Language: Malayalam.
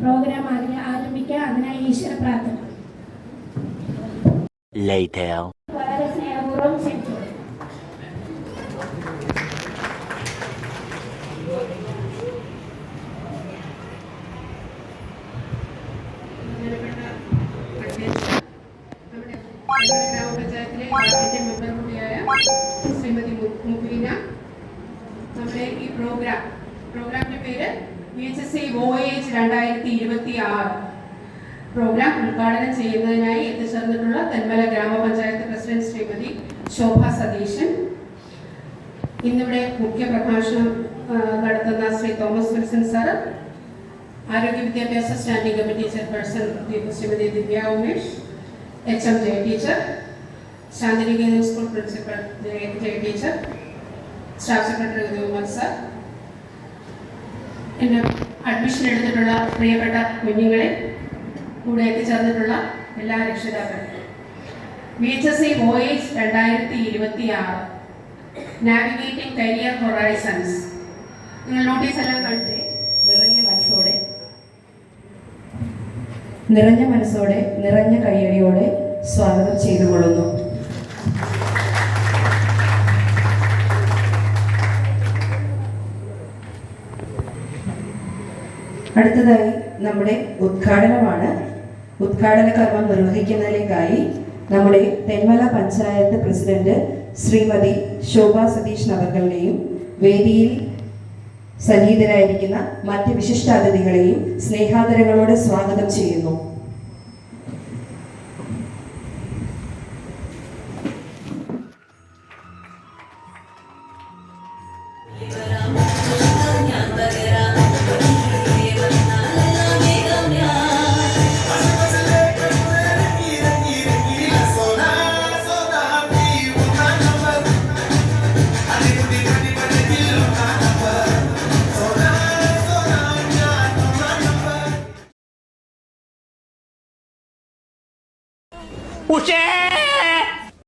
പ്രോഗ്രാം ആരംഭിക്കുക. അതിനായി ഈശ്വര പ്രാർത്ഥന. വളരെ സ്നേഹപൂർവ്വം ക്ഷണിച്ചു. ഗ്രാമപഞ്ചായത്തിലെ വാർഡിന്റെ മെമ്പർ കൂടിയായ ശ്രീമതി മുബീന നമ്മുടെ ഈ പ്രോഗ്രാമിന്റെ പേര് VHSI Voyage 2026 പ്രോഗ്രാം ഉദ്ഘാടനം ചെയ്യുന്നതിനായി എത്തിച്ചേർന്നിട്ടുള്ള തെന്മല ഗ്രാമപഞ്ചായത്ത് പ്രസിഡന്റ് ശ്രീമതി ശോഭ സതീശൻ, ഇന്നിവിടെ മുഖ്യ പ്രഭാഷണം നടത്തുന്ന ശ്രീ തോമസ് വിൽസൺ സാർ, ആരോഗ്യ വിദ്യാഭ്യാസ standing committee chairperson Shrimati Divya Umesh, HM Jaya teacher, Shantiniketan school principal Jaya teacher, staff secretary Udayakumar sir, എന്നെ അഡ്മിഷൻ എടുത്തിട്ടുള്ള പ്രിയപ്പെട്ട കുഞ്ഞുങ്ങളെ, കൂടെ എത്തിച്ചേർന്നിട്ടുള്ള എല്ലാ രക്ഷിതാക്കളും. VHSI Voyage 2026 navigating career Horizons. നിങ്ങൾ നോട്ടീസ് എല്ലാം കണ്ടേ? നിറഞ്ഞ മനസ്സോടെ നിറഞ്ഞ കയ്യടിയോടെ സ്വാഗതം ചെയ്തുകൊള്ളുന്നു. അടുത്തതായി നമ്മുടെ ഉദ്ഘാടനമാണ്. ഉദ്ഘാടന കർമ്മം നിർവഹിക്കുന്നതിലേക്കായി നമ്മുടെ തെന്മല പഞ്ചായത്ത് പ്രസിഡന്റ് ശ്രീമതി ശോഭ സതീഷ് അവർകളെയും വേദിയിൽ സന്നിഹിതരായിരിക്കുന്ന മറ്റ് വിശിഷ്ടാതിഥികളെയും സ്നേഹാദരങ്ങളോടെ സ്വാഗതം ചെയ്യുന്നു. ഉഷേ